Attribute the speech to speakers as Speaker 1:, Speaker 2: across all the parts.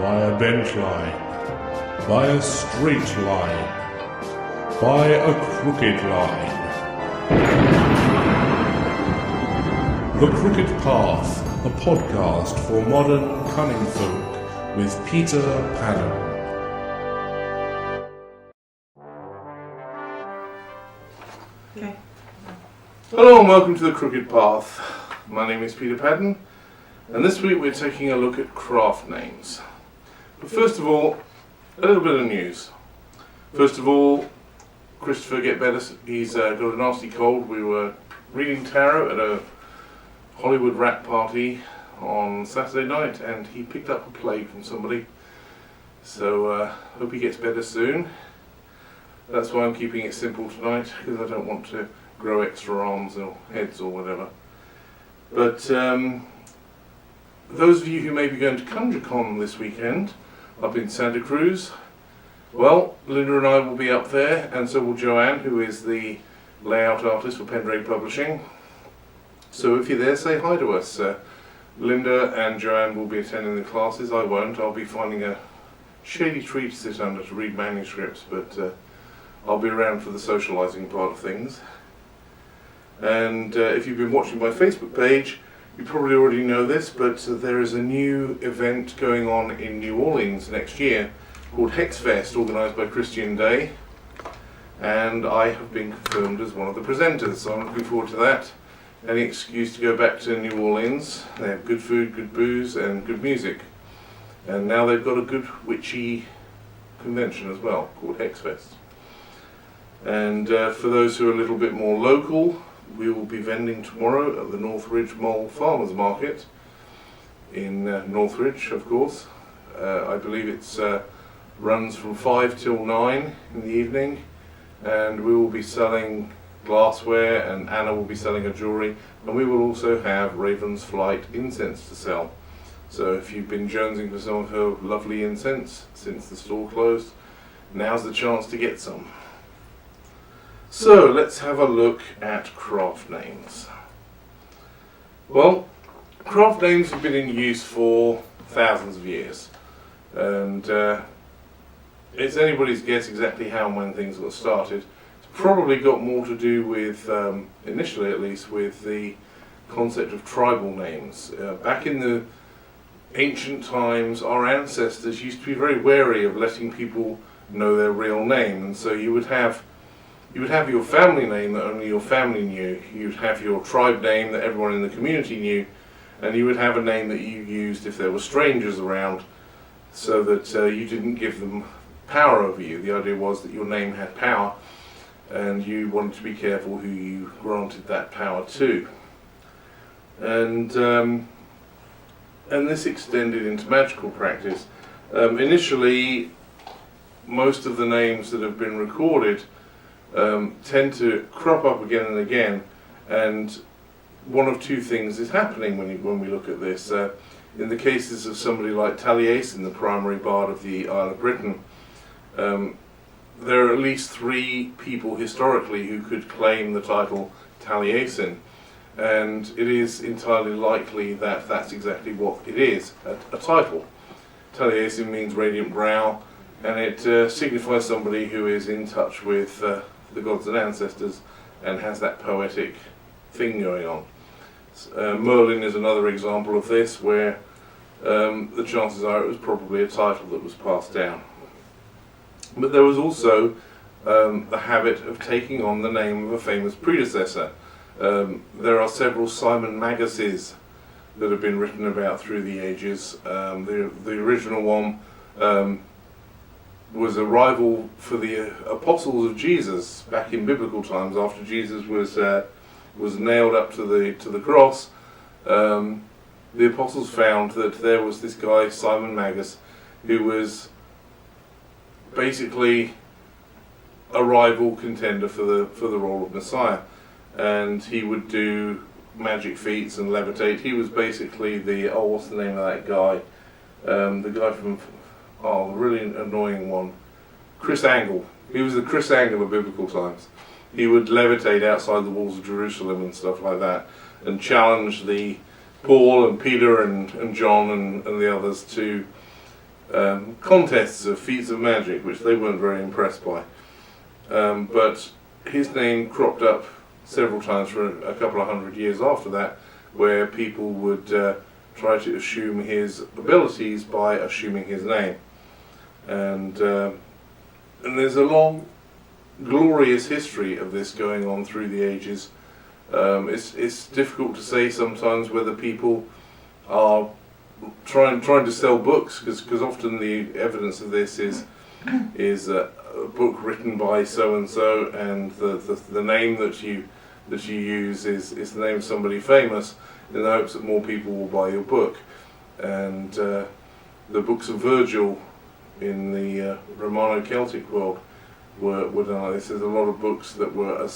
Speaker 1: by a bent line, by a straight line, by a crooked line. The Crooked Path, a podcast for modern cunning folk with Peter Pagan.
Speaker 2: Okay.
Speaker 3: Hello and welcome to The Crooked Path. My name is Peter Pagan, and this week we're taking a look at craft names. But first of all, a little bit of news. First of all, Christopher get better. He's got a nasty cold. We were reading tarot at a Hollywood rap party on Saturday night, and he picked up a plague from somebody. So hope he gets better soon. That's why I'm keeping it simple tonight, because I don't want to grow extra arms or heads or whatever. But those of you who may be going to ConjureCon this weekend up in Santa Cruz, well, Linda and I will be up there, and so will Joanne, who is the layout artist for Pendragon Publishing. So if you're there, say hi to us. Linda and Joanne will be attending the classes. I won't. I'll be finding a shady tree to sit under to read manuscripts, but I'll be around for the socialising part of things. And if you've been watching my Facebook page, you probably already know this, but there is a new event going on in New Orleans next year called Hexfest, organised by Christian Day. And I have been confirmed as one of the presenters, so I'm looking forward to that. Any excuse to go back to New Orleans. They have good food, good booze, and good music. And now they've got a good witchy convention as well, called Hexfest. And for those who are a little bit more local, we will be vending tomorrow at the Northridge Mall Farmers Market in Northridge, of course. I believe it's runs from 5 till 9 in the evening, and we will be selling glassware, and Anna will be selling her jewellery, and we will also have Raven's Flight incense to sell. So if you've been jonesing for some of her lovely incense since the store closed, now's the chance to get some. So let's have a look at craft names. Well, craft names have been in use for thousands of years, and it's anybody's guess exactly how and when things got started. It's probably got more to do with, initially at least, with the concept of tribal names. Back in the ancient times, our ancestors used to be very wary of letting people know their real name, and so you would have your family name that only your family knew, you'd have your tribe name that everyone in the community knew, and you would have a name that you used if there were strangers around, so that you didn't give them power over you. The idea was that your name had power, and you wanted to be careful who you granted that power to. And this extended into magical practice. Initially, most of the names that have been recorded tend to crop up again and again, and one of two things is happening when we look at this. In the cases of somebody like Taliesin, the primary bard of the Isle of Britain, there are at least 3 people historically who could claim the title Taliesin, and it is entirely likely that that's exactly what it is, a title. Taliesin means radiant brow, and it signifies somebody who is in touch with the gods and ancestors and has that poetic thing going on. Merlin is another example of this, where the chances are it was probably a title that was passed down. But there was also the habit of taking on the name of a famous predecessor. There are several Simon Maguses that have been written about through the ages. The original one was a rival for the apostles of Jesus back in biblical times. After Jesus was nailed up to the cross, the apostles found that there was this guy Simon Magus who was basically a rival contender for the role of Messiah, and he would do magic feats and levitate. He was basically what's the name of that guy? The guy from the really annoying one, Chris Angle. He was the Chris Angle of biblical times. He would levitate outside the walls of Jerusalem and stuff like that, and challenge the Paul and Peter and John and the others to contests of feats of magic, which they weren't very impressed by. But his name cropped up several times for a couple of hundred years after that, where people would try to assume his abilities by assuming his name. And there's a long, glorious history of this going on through the ages. It's difficult to say sometimes whether people are trying to sell books, because often the evidence of this is a book written by so and so, and the name that you use is the name of somebody famous, in the hopes that more people will buy your book. And the books of Virgil in the Romano-Celtic world were done like this. There's a lot of books that were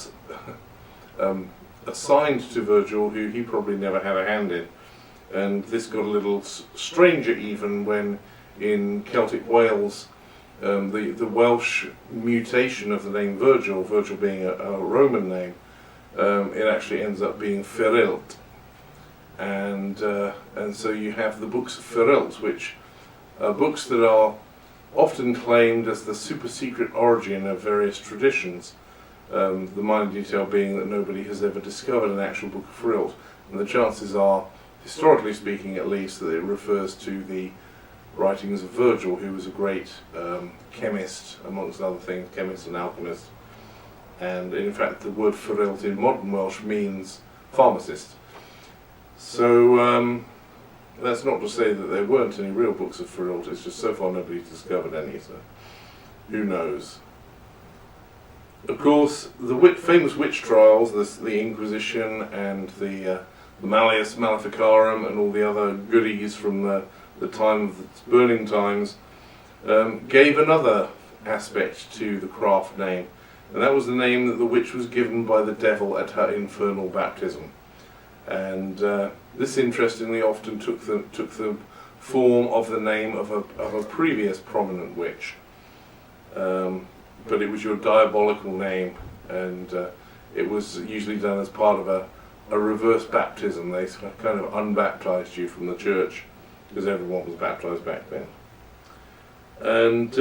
Speaker 3: assigned to Virgil, who he probably never had a hand in. And this got a little stranger even when in Celtic Wales, the Welsh mutation of the name Virgil being a Roman name, it actually ends up being Ferilt. And so you have the books of Ferilt, which are books that are often claimed as the super secret origin of various traditions. The minor detail being that nobody has ever discovered an actual book of Ferilt, and the chances are, historically speaking at least, that it refers to the writings of Virgil, who was a great chemist, amongst other things, chemist and alchemist. And in fact the word Ferilt in modern Welsh means pharmacist. So that's not to say that there weren't any real books of Ferilt, it's just so far nobody's discovered any, so who knows. Of course, the famous witch trials, the Inquisition and the Malleus Maleficarum and all the other goodies from the time of the burning times, gave another aspect to the craft name, and that was the name that the witch was given by the devil at her infernal baptism. And this, interestingly, often took the form of the name of a previous prominent witch. But it was your diabolical name, and it was usually done as part of a reverse baptism. They kind of unbaptized you from the church, because everyone was baptized back then. And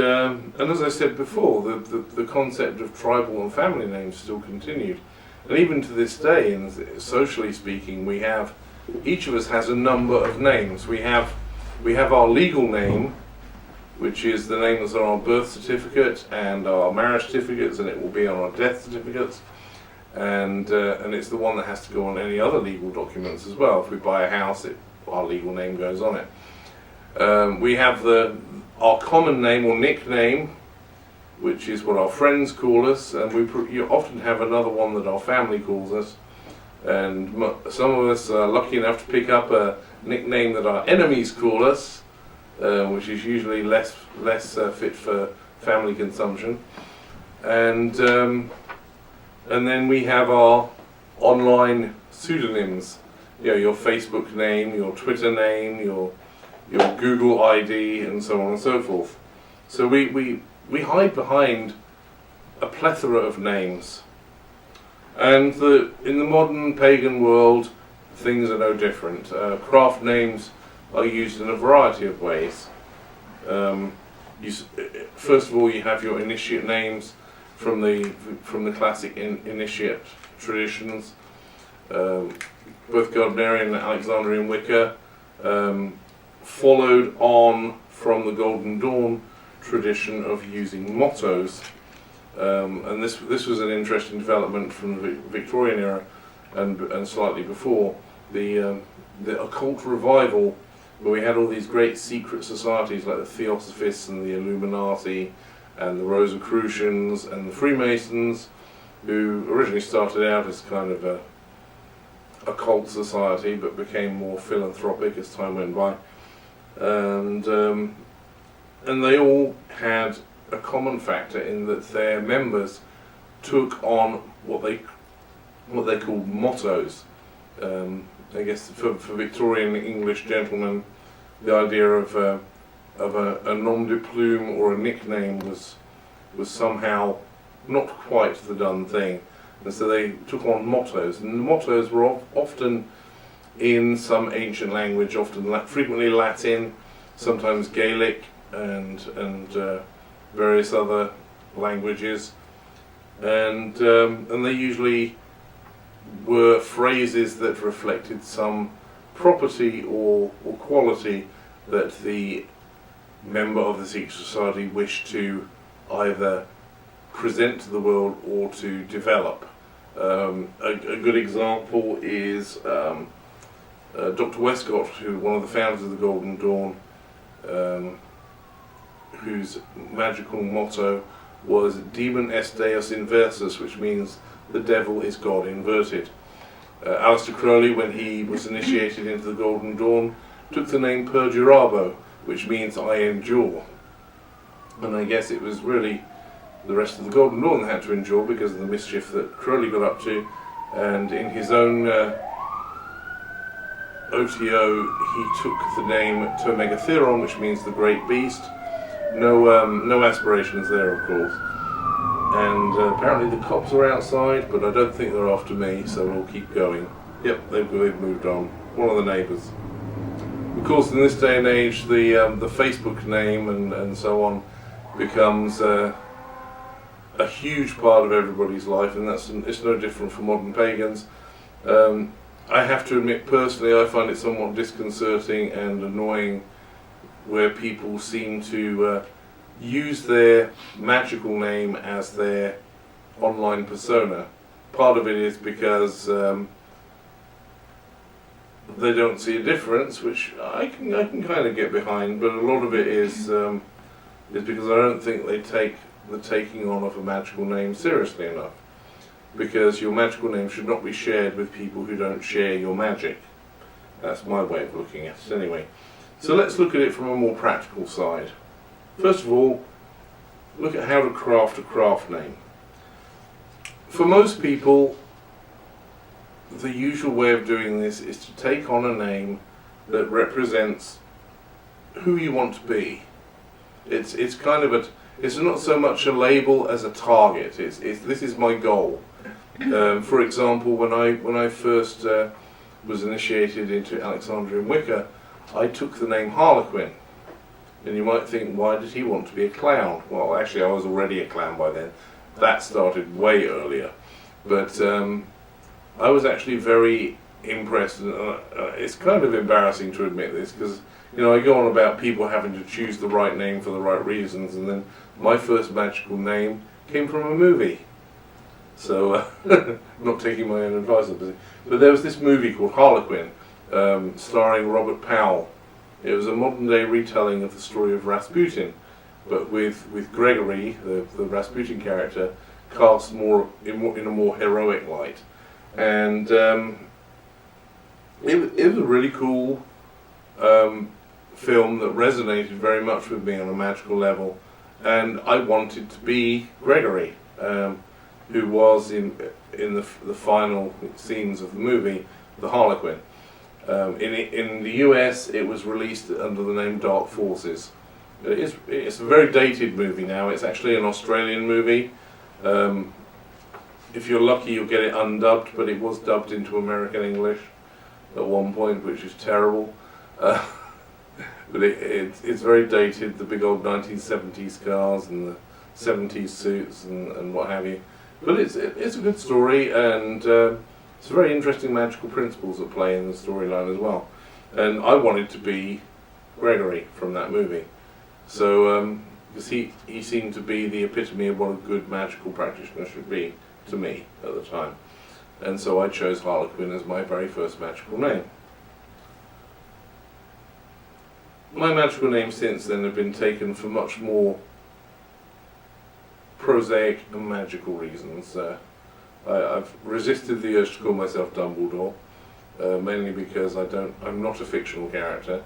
Speaker 3: as I said before, the concept of tribal and family names still continued. And even to this day, and socially speaking, each of us has a number of names. We have our legal name, which is the name that's on our birth certificate and our marriage certificates, and it will be on our death certificates, and it's the one that has to go on any other legal documents as well. If we buy a house, our legal name goes on it. We have our common name or nickname, which is what our friends call us, and you often have another one that our family calls us, and some of us are lucky enough to pick up a nickname that our enemies call us, which is usually less fit for family consumption, and then we have our online pseudonyms. Your Facebook name, your Twitter name, your Google ID, and so on and so forth. So we hide behind a plethora of names, and in the modern pagan world, things are no different. Craft names are used in a variety of ways. First of all, you have your initiate names from the classic initiate traditions. Both Gardnerian and Alexandrian Wicca followed on from the Golden Dawn tradition of using mottos, and this was an interesting development from the Victorian era and slightly before the occult revival, where we had all these great secret societies like the Theosophists and the Illuminati and the Rosicrucians and the Freemasons, who originally started out as kind of a occult society but became more philanthropic as time went by, and they all had a common factor in that their members took on what they called mottos. I guess for Victorian English gentlemen, the idea of a nom de plume or a nickname was somehow not quite the done thing, and so they took on mottos, and the mottos were often in some ancient language, frequently Latin, sometimes Gaelic, and various other languages, and they usually were phrases that reflected some property or quality that the member of the secret society wished to either present to the world or to develop. A good example is Dr. Westcott, one of the founders of the Golden Dawn, whose magical motto was Demon est Deus inversus, which means the devil is God inverted. Aleister Crowley, when he was initiated into the Golden Dawn, took the name Perdurabo, which means I endure. And I guess it was really the rest of the Golden Dawn that had to endure because of the mischief that Crowley got up to. And in his own OTO, he took the name Tomegatheron, which means the Great Beast. No aspirations there, of course. And apparently the cops are outside, but I don't think they're after me, so we'll keep going. Yep, they've moved on. One of the neighbours. Of course, in this day and age, the Facebook name and so on becomes a huge part of everybody's life, and it's no different for modern pagans. I have to admit, personally, I find it somewhat disconcerting and annoying where people seem to use their magical name as their online persona. Part of it is because they don't see a difference, which I can kind of get behind, but a lot of it is because I don't think they take the taking on of a magical name seriously enough. Because your magical name should not be shared with people who don't share your magic. That's my way of looking at it anyway. So let's look at it from a more practical side. First of all, look at how to craft a craft name. For most people, the usual way of doing this is to take on a name that represents who you want to be. It's kind of it's not so much a label as a target. This is my goal. For example, when I first was initiated into Alexandrian Wicca, I took the name Harlequin. And you might think, why did he want to be a clown? Well, actually, I was already a clown by then. That started way earlier. But I was actually very impressed, and it's kind of embarrassing to admit this, because I go on about people having to choose the right name for the right reasons, and then my first magical name came from a movie. So, not taking my own advice, but there was this movie called Harlequin, starring Robert Powell. It was a modern-day retelling of the story of Rasputin, but with Gregory, the Rasputin character, cast in a more heroic light. And it was a really cool film that resonated very much with me on a magical level, and I wanted to be Gregory, who was in the final scenes of the movie, the Harlequin. In the US, it was released under the name Dark Forces. It's a very dated movie now. It's actually an Australian movie. If you're lucky, you'll get it undubbed, but it was dubbed into American English at one point, which is terrible. But it's very dated, the big old 1970s cars and the 70s suits and what have you. But it's a good story, and it's very interesting magical principles at play in the storyline as well. And I wanted to be Gregory from that movie. So, because he seemed to be the epitome of what a good magical practitioner should be to me at the time. And so I chose Harlequin as my very first magical name. My magical names since then have been taken for much more prosaic and magical reasons. I've resisted the urge to call myself Dumbledore, mainly because I'm not a fictional character.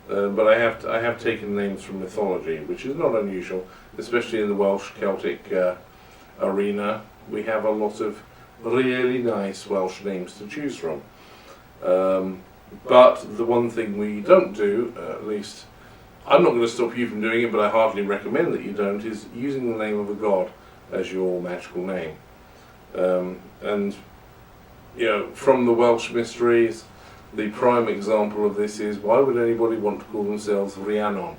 Speaker 3: But I have taken names from mythology, which is not unusual, especially in the Welsh Celtic arena. We have a lot of really nice Welsh names to choose from. But the one thing we don't do, at least I'm not going to stop you from doing it, but I hardly recommend that you don't, is using the name of a god as your magical name. And from the Welsh mysteries, the prime example of this is, why would anybody want to call themselves Rhiannon?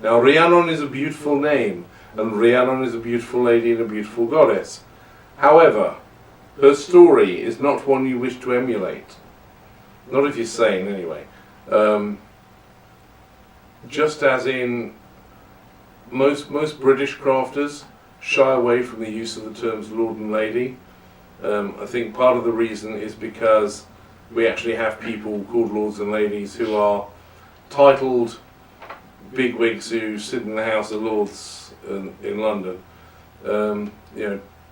Speaker 3: Now, Rhiannon is a beautiful name, and Rhiannon is a beautiful lady and a beautiful goddess. However, her story is not one you wish to emulate. Not if you're sane, anyway. Just as in most British crafters shy away from the use of the terms Lord and Lady. I think part of the reason is because we actually have people called Lords and Ladies who are titled bigwigs who sit in the House of Lords in London.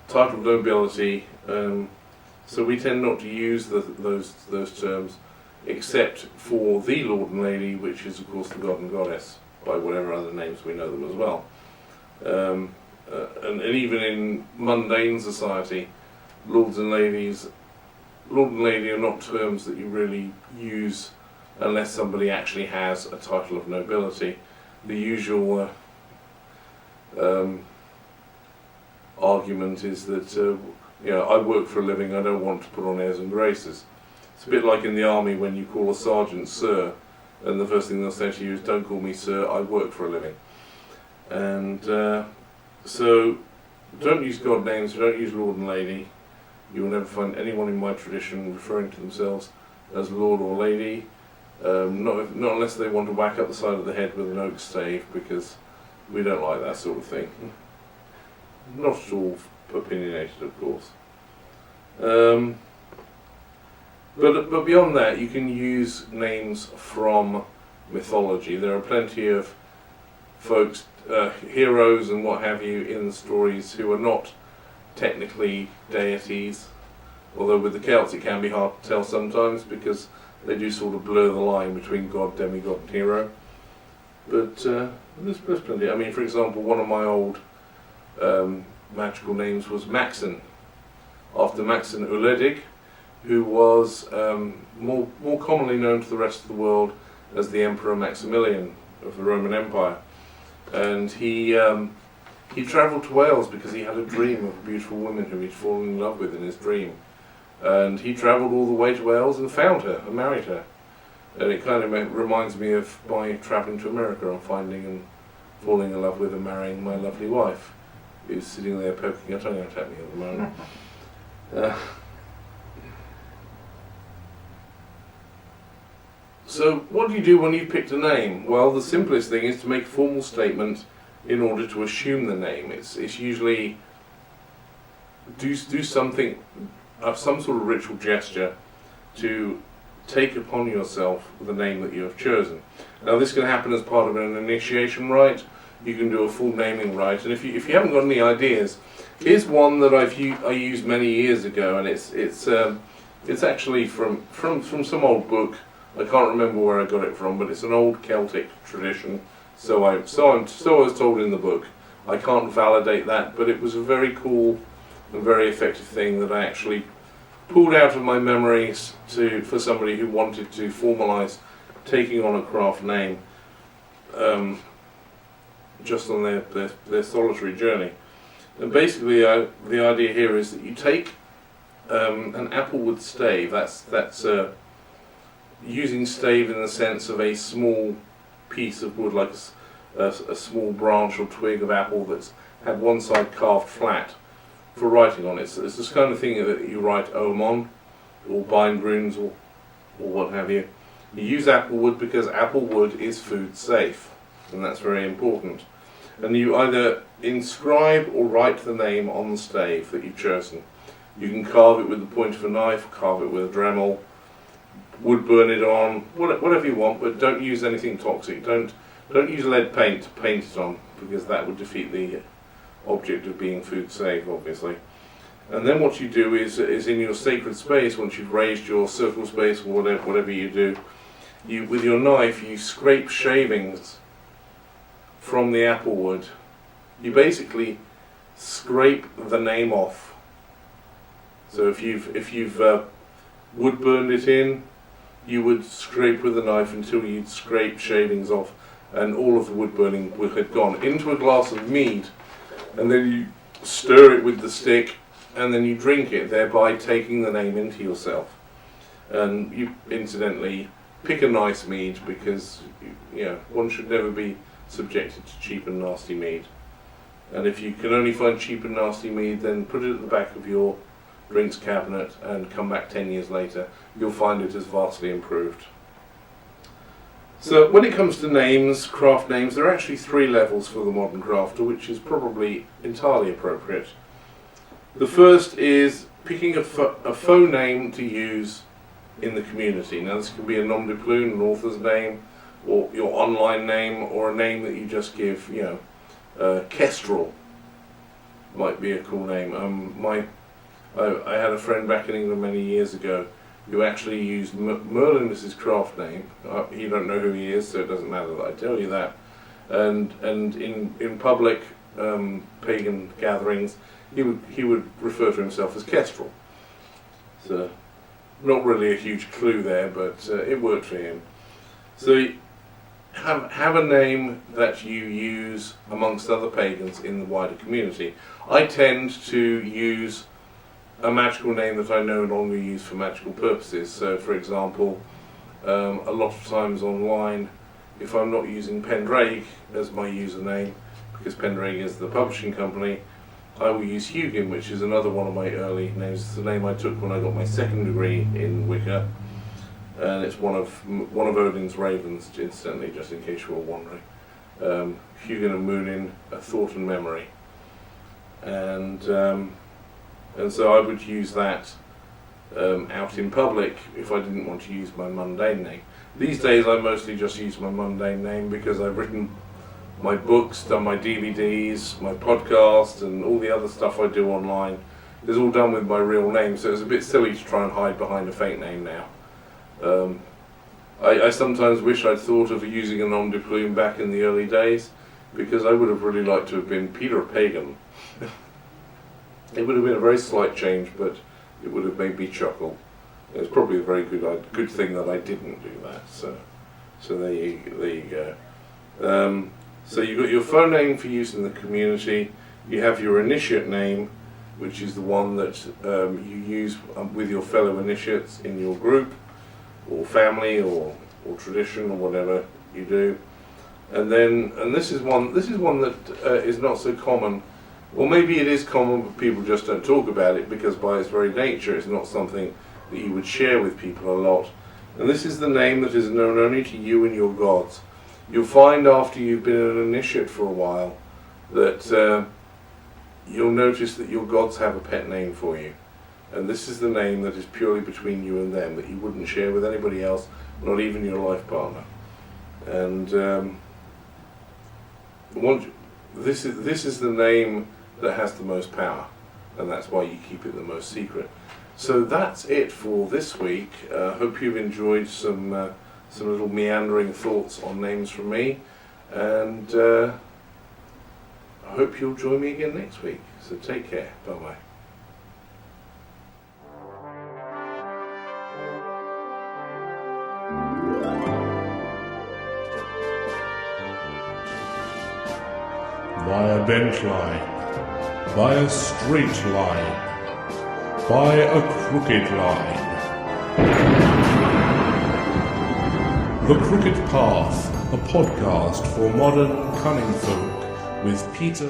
Speaker 3: Titled nobility. So we tend not to use those terms, except for the Lord and Lady, which is of course the God and Goddess, by whatever other names we know them as well. And even in mundane society, Lord and Lady are not terms that you really use unless somebody actually has a title of nobility. The usual argument is that I work for a living, I don't want to put on airs and graces. It's a bit like in the army when you call a sergeant sir, and the first thing they'll say to you is, don't call me sir, I work for a living. And so don't use god names, don't use Lord and Lady. You will never find anyone in my tradition referring to themselves as Lord or Lady, not unless they want to whack up the side of the head with an oak stave, because we don't like that sort of thing. Not at all opinionated, of course. But beyond that, you can use names from mythology. There are plenty of folks, heroes and what have you, in the stories who are not technically deities, although with the Celts it can be hard to tell sometimes because they do sort of blur the line between god, demigod and hero. But there's plenty. I mean, for example, one of my old magical names was Maxen, after Maxen Uledig, who was more commonly known to the rest of the world as the Emperor Maximilian of the Roman Empire. And he travelled to Wales because he had a dream of a beautiful woman who he'd fallen in love with in his dream. And he travelled all the way to Wales and found her and married her. And it kind of reminds me of my travelling to America and finding and falling in love with and marrying my lovely wife, who's sitting there poking her tongue out at me at the moment. So what do you do when you've picked a name? Well, the simplest thing is to make a formal statement in order to assume the name. It's usually do something, some sort of ritual gesture to take upon yourself the name that you have chosen. Now this can happen as part of an initiation rite. You can do a full naming rite, and if you haven't got any ideas, here's one that I used many years ago, and it's actually from some old book. I can't remember where I got it from, but it's an old Celtic tradition. So I was told in the book. I can't validate that, but it was a very cool and very effective thing that I actually pulled out of my memories for somebody who wanted to formalise taking on a craft name, just on their solitary journey. And basically, the idea here is that you take an applewood stave. That's using stave in the sense of a small piece of wood, like a small branch or twig of apple that's had one side carved flat for writing on it. So it's this kind of thing that you write ogham on, or bind runes, or what have you. You use apple wood because apple wood is food safe, and that's very important. And you either inscribe or write the name on the stave that you've chosen. You can carve it with the point of a knife, carve it with a Dremel, wood burn it on, whatever you want, but don't use anything toxic. Don't use lead paint to paint it on, because that would defeat the object of being food safe, obviously. And then what you do is in your sacred space, once you've raised your circle space or whatever you do, with your knife you scrape shavings from the apple wood. You basically scrape the name off. So if you've wood burned it in, you would scrape with a knife until you'd scrape shavings off, and all of the wood burning had gone into a glass of mead, and then you stir it with the stick, and then you drink it, thereby taking the name into yourself. And you, incidentally, pick a nice mead, because one should never be subjected to cheap and nasty mead. And if you can only find cheap and nasty mead, then put it at the back of your drinks cabinet and come back 10 years later. You'll find it has vastly improved. So when it comes to names, craft names, there are actually 3 levels for the modern crafter, which is probably entirely appropriate. The first is picking a faux name to use in the community. Now this can be a nom de plume, an author's name, or your online name, or a name that you just give, Kestrel might be a cool name. I had a friend back in England many years ago who actually used Merlin as his craft name. You don't know who he is, so it doesn't matter that I tell you that. And in public pagan gatherings, he would refer to himself as Kestrel. So not really a huge clue there, but it worked for him. So have a name that you use amongst other pagans in the wider community. I tend to use a magical name that I no longer use for magical purposes. So for example, a lot of times online, if I'm not using Pendraig as my username, because Pendraig is the publishing company, I will use Hugin, which is another one of my early names. It's the name I took when I got my 2nd degree in Wicca, and it's one of Odin's ravens, incidentally, just in case you were wondering. Hugin and Munin, a thought and memory, and so I would use that out in public if I didn't want to use my mundane name. These days I mostly just use my mundane name because I've written my books, done my DVDs, my podcast, and all the other stuff I do online is all done with my real name, so it's a bit silly to try and hide behind a fake name now. I sometimes wish I'd thought of using a nom de plume back in the early days, because I would have really liked to have been Peter Pagan. It would have been a very slight change, but it would have made me chuckle. It was probably a very good thing that I didn't do that. So there you go. So you've got your phone name for use in the community. You have your initiate name, which is the one that you use with your fellow initiates in your group, or family, or tradition, or whatever you do. And this is one that is not so common. Or maybe it is common, but people just don't talk about it, because by its very nature it's not something that you would share with people a lot. And this is the name that is known only to you and your gods. You'll find after you've been an initiate for a while that you'll notice that your gods have a pet name for you. And this is the name that is purely between you and them, that you wouldn't share with anybody else, not even your life partner. And this is the name that has the most power, and that's why you keep it the most secret. So that's it for this week. Hope you've enjoyed some little meandering thoughts on names from me, and I hope you'll join me again next week. So take care. Bye bye.
Speaker 1: By a bent line, by a straight line, by a crooked line. The Crooked Path, a podcast for modern cunning folk with Peter